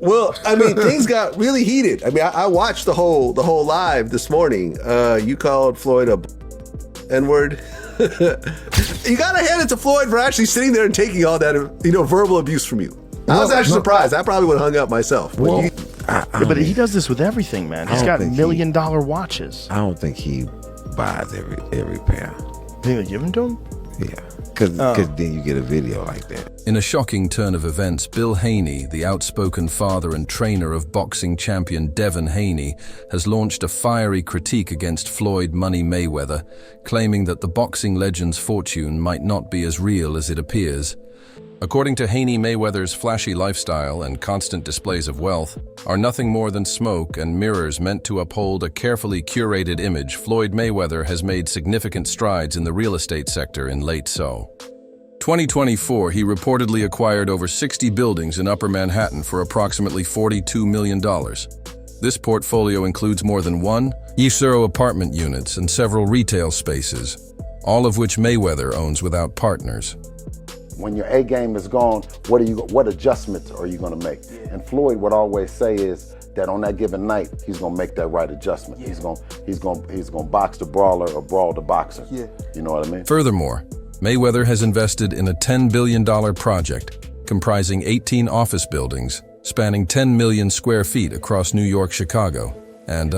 Well, I mean, things got really heated. I mean, I watched the whole live this morning. You called Floyd a N-word. You gotta hand it to Floyd for actually sitting there and taking all that, verbal abuse from you. I was actually surprised. I probably would have hung up myself. Well, but he does this with everything, man. He's got $1 million watches. I don't think he buys every pair. Think they give them to him? Yeah, because then you get a video like that. In a shocking turn of events, Bill Haney, the outspoken father and trainer of boxing champion Devin Haney, has launched a fiery critique against Floyd "Money" Mayweather, claiming that the boxing legend's fortune might not be as real as it appears. According to Haney, Mayweather's flashy lifestyle and constant displays of wealth are nothing more than smoke and mirrors meant to uphold a carefully curated image. Floyd Mayweather has made significant strides in the real estate sector in late 2024, he reportedly acquired over 60 buildings in Upper Manhattan for approximately $42 million. This portfolio includes more than 1,000 apartment units and several retail spaces, all of which Mayweather owns without partners. When your A game is gone, what adjustments are you going to make? And Floyd would always say is that on that given night, he's going to make that right adjustment. He's going to box the brawler or brawl the boxer. Yeah. You know what I mean? Furthermore, Mayweather has invested in a $10 billion project comprising 18 office buildings spanning 10 million square feet across New York, Chicago, and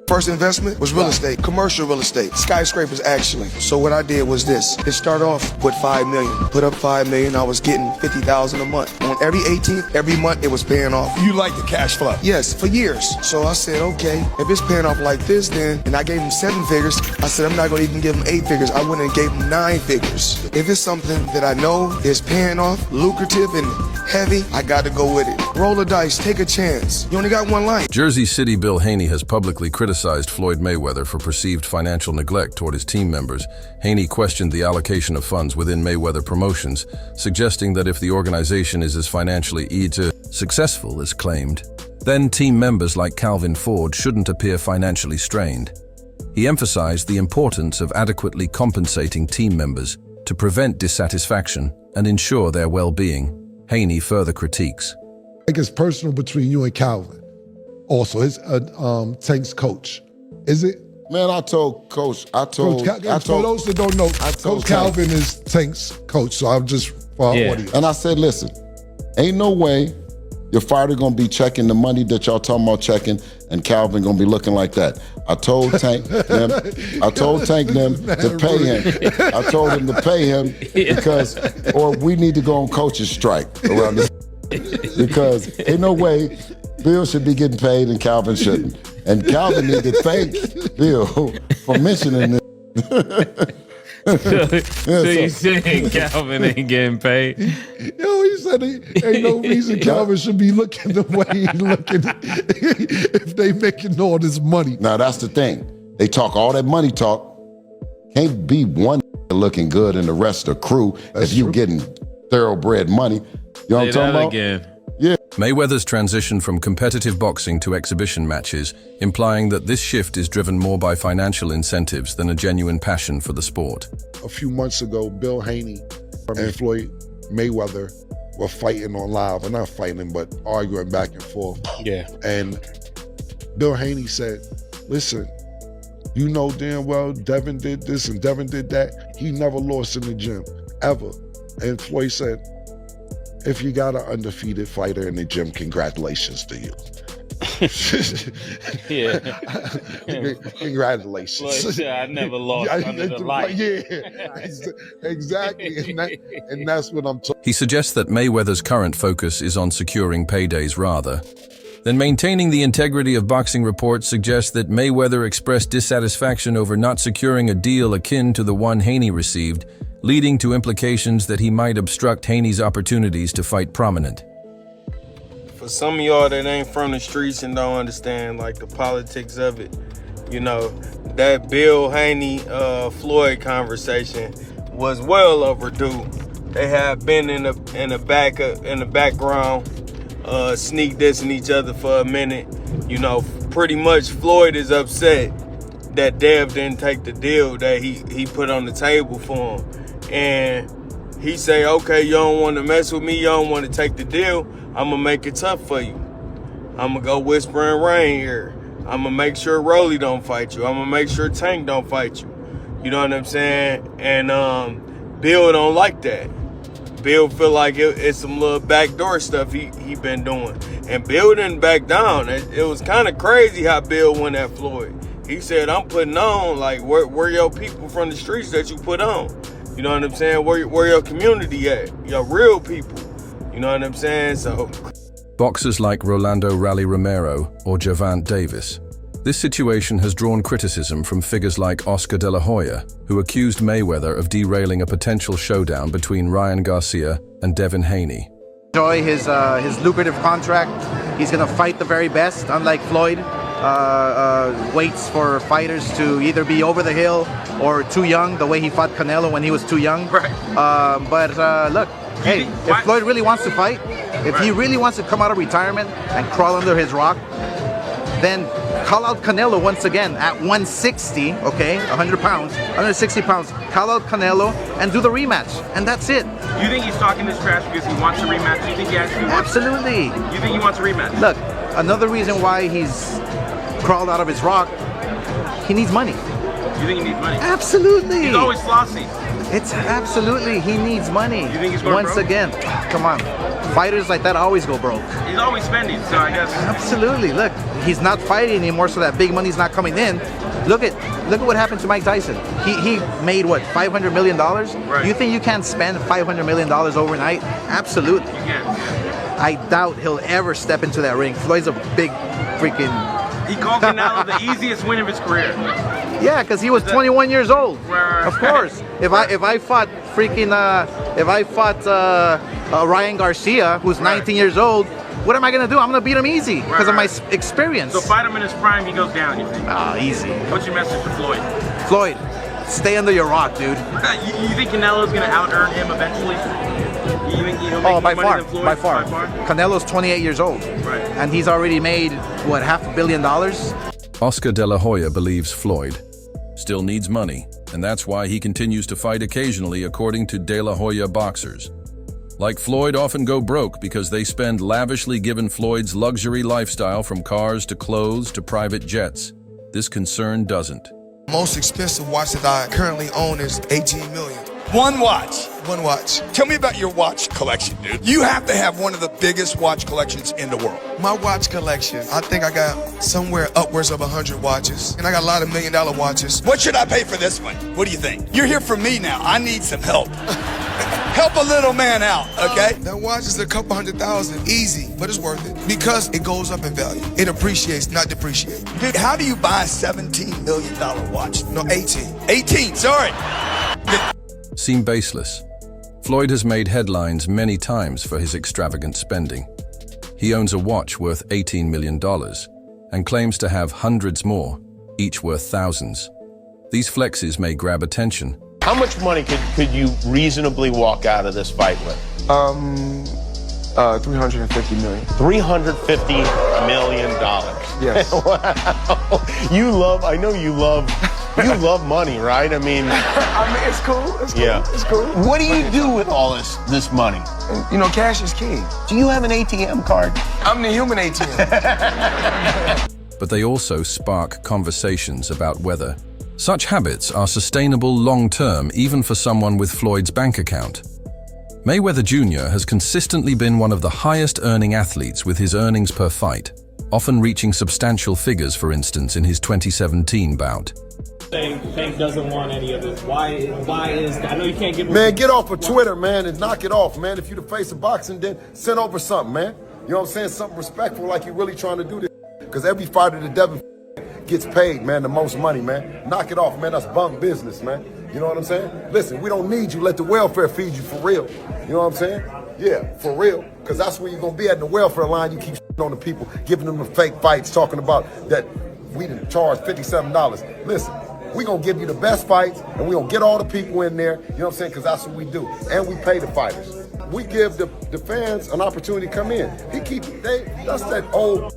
First investment was real estate, commercial real estate, skyscrapers actually. So what I did was this. It started off with $5 million. Put up $5 million, I was getting $50,000 a month. On every 18th, every month it was paying off. You like the cash flow? Yes, for years. So I said, okay, if it's paying off like this then, and I gave him 7 figures, I said I'm not gonna even give him 8 figures. I went and gave him 9 figures. If it's something that I know is paying off, lucrative and heavy, I got to go with it. Roll the dice, take a chance. You only got one life. Jersey City Bill Haney has publicly criticized Floyd Mayweather for perceived financial neglect toward his team members. Haney questioned the allocation of funds within Mayweather Promotions, suggesting that if the organization is as financially successful as claimed, then team members like Calvin Ford shouldn't appear financially strained. He emphasized the importance of adequately compensating team members to prevent dissatisfaction and ensure their well-being. Haney further critiques. I think it's personal between you and Calvin. Also, it's Tank's coach. Is it? Man, I told Coach. For those that don't know, Coach Calvin is Tank's coach. So I'm just for our audience. And I said, listen, ain't no way your fighter gonna be checking the money that y'all talking about checking, and Calvin gonna be looking like that. I told Tank them. I told Tank them to pay him. I told him to pay him because, or we need to go on coach's strike around this because ain't no way Bill should be getting paid and Calvin shouldn't. And Calvin need to thank Bill for mentioning this. So you saying Calvin ain't getting paid? Yo, he said ain't no reason Calvin should be looking the way he's looking if they making all this money. Now that's the thing. They talk all that money talk. Can't be one looking good and the rest of the crew if you getting thoroughbred money. You know what I'm talking about? Again. Yeah. Mayweather's transition from competitive boxing to exhibition matches, implying that this shift is driven more by financial incentives than a genuine passion for the sport. A few months ago, Bill Haney and Floyd Mayweather were fighting on live, or not fighting, but arguing back and forth. Yeah. And Bill Haney said, listen, you know damn well Devin did this and Devin did that. He never lost in the gym, ever. And Floyd said, if you got an undefeated fighter in the gym, congratulations to you. Yeah. Congratulations. Floyd said, I never lost under the light. Yeah, exactly. And that's what I'm talking. He suggests that Mayweather's current focus is on securing paydays rather than maintaining the integrity of boxing. Reports suggest that Mayweather expressed dissatisfaction over not securing a deal akin to the one Haney received, leading to implications that he might obstruct Haney's opportunities to fight prominent. For some of y'all that ain't from the streets and don't understand like the politics of it, you know, that Bill Haney Floyd conversation was well overdue. They have been in the background sneak dissing each other for a minute. You know, pretty much Floyd is upset that Dev didn't take the deal that he put on the table for him. And he say, okay, you don't want to mess with me, you don't want to take the deal, I'm gonna make it tough for you. I'm gonna go whispering rain here. I'm gonna make sure Rolly don't fight you. I'm gonna make sure Tank don't fight you. You know what I'm saying? And Bill don't like that. Bill feel like it's some little backdoor stuff he been doing. And Bill didn't back down. It was kind of crazy how Bill went at Floyd. He said, I'm putting on, like, where your people from the streets that you put on? You know what I'm saying? Where your community at? Your real people. You know what I'm saying? So Boxers like Rolando Rally Romero or Gervonta Davis. This situation has drawn criticism from figures like Oscar De La Hoya, who accused Mayweather of derailing a potential showdown between Ryan Garcia and Devin Haney. Enjoy his lucrative contract. He's gonna fight the very best, unlike Floyd. Waits for fighters to either be over the hill or too young, the way he fought Canelo when he was too young. Right. Look, hey, if Floyd really wants to fight, if he really wants to come out of retirement and crawl under his rock, then call out Canelo once again at 160, okay, 100 pounds, 160 pounds. Call out Canelo and do the rematch, and that's it. You think he's talking this trash because he wants a rematch? You think he actually wants Absolutely. You think he wants a rematch? Look, another reason why he's crawled out of his rock, he needs money. You think he needs money? Absolutely. He's always flossy. It's absolutely, he needs money. You think he's going Once broke? again, come on. Fighters like that always go broke. He's always spending, so I guess. Absolutely. Look, he's not fighting anymore, so that big money's not coming in. Look at what happened to Mike Tyson. He made what, $500 million? Right. You think you can't spend $500 million overnight? Absolutely. You can. I doubt he'll ever step into that ring. Floyd's a big freaking. He called Canelo the easiest win of his career. Yeah, because he was 21 years old. Right. Of course. If I fought Ryan Garcia, who's 19 years old, what am I gonna do? I'm gonna beat him easy because of my experience. So fight him in his prime, he goes down, you think? Ah, easy. What's your message to Floyd? Floyd, stay under your rock, dude. You think Canelo's gonna out-earn him eventually? You think he'll make Oh, more by money far, than Floyd? by far. Canelo's 28 years old. Right. And he's already made, what, $500 million? Oscar De La Hoya believes Floyd still needs money, and that's why he continues to fight occasionally, according to De La Hoya boxers. Like Floyd, often go broke because they spend lavishly given Floyd's luxury lifestyle from cars to clothes to private jets. This concern doesn't. Most expensive watch that I currently own is $18 million. One watch. One watch. Tell me about your watch collection, dude. You have to have one of the biggest watch collections in the world. My watch collection, I think I got somewhere upwards of 100 watches. And I got a lot of $1 million watches. What should I pay for this one? What do you think? You're here for me now. I need some help. Help a little man out, okay? That watch is a couple $100,000, easy, but it's worth it because it goes up in value. It appreciates, not depreciates. Dude, how do you buy a $17 million watch? No, 18. 18, sorry. Seem baseless. Floyd has made headlines many times for his extravagant spending. He owns a watch worth $18 million and claims to have hundreds more, each worth thousands. These flexes may grab attention. How much money could you reasonably walk out of this fight with? 350 million. $350 million. Yes. Wow. I know you love money, right? I mean, it's cool. It's cool. Yeah. It's cool. What do you do with all this money? You know, cash is king. Do you have an ATM card? I'm the human ATM. But they also spark conversations about whether such habits are sustainable long-term, even for someone with Floyd's bank account. Mayweather Jr. has consistently been one of the highest-earning athletes with his earnings per fight, often reaching substantial figures, for instance, in his 2017 bout. Tank doesn't want any of this. Why is that? I know you can't give him... Man, get off of Twitter, man, and knock it off, man. If you the face of boxing, then send over something, man. You know what I'm saying? Something respectful, like you're really trying to do this. Because every fighter that Devin gets paid, man, the most money, man. Knock it off, man. That's bunk business, man. You know what I'm saying? Listen, we don't need you. Let the welfare feed you for real. You know what I'm saying? Yeah, for real. Because that's where you're going to be at in the welfare line. You keep on the people, giving them the fake fights, talking about that we didn't charge $57. Listen, we're going to give you the best fights, and we're going to get all the people in there. You know what I'm saying? Because that's what we do. And we pay the fighters. We give the fans an opportunity to come in. That's that old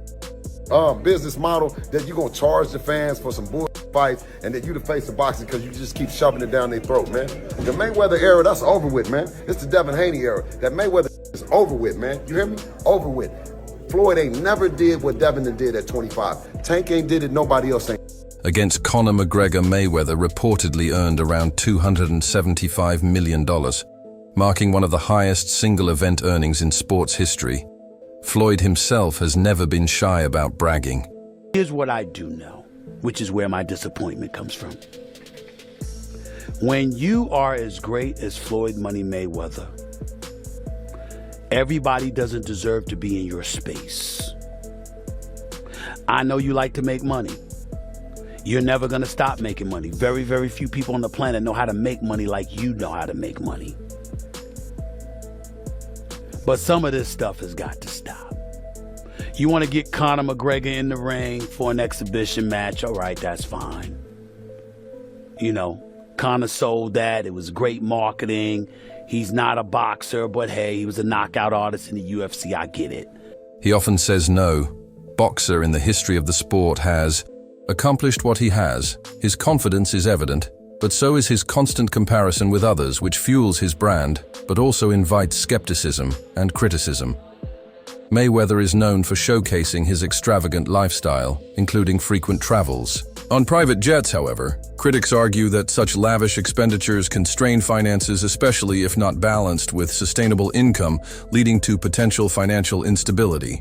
business model that you're going to charge the fans for some bull fights and that you the face of boxing because you just keep shoving it down their throat, man. The Mayweather era, that's over with, man. It's the Devin Haney era. That Mayweather is Over with, man. You hear me? Over with. Floyd ain't never did what Devin did at 25. Tank ain't did it, nobody else ain't. Against Conor McGregor, Mayweather reportedly earned around $275 million, marking one of the highest single-event earnings in sports history. Floyd himself has never been shy about bragging. Here's what I do know, which is where my disappointment comes from. When you are as great as Floyd Money Mayweather, everybody doesn't deserve to be in your space. I know you like to make money. You're never gonna stop making money. Very, very few people on the planet know how to make money like you know how to make money. But some of this stuff has got to stop. You wanna get Conor McGregor in the ring for an exhibition match, all right, that's fine. You know, Conor sold that, it was great marketing. He's not a boxer, but hey, he was a knockout artist in the UFC, I get it. He often says no. Boxer in the history of the sport has accomplished what he has. His confidence is evident, but so is his constant comparison with others, which fuels his brand, but also invites skepticism and criticism. Mayweather is known for showcasing his extravagant lifestyle, including frequent travels. On private jets, however, critics argue that such lavish expenditures can strain finances, especially if not balanced with sustainable income, leading to potential financial instability.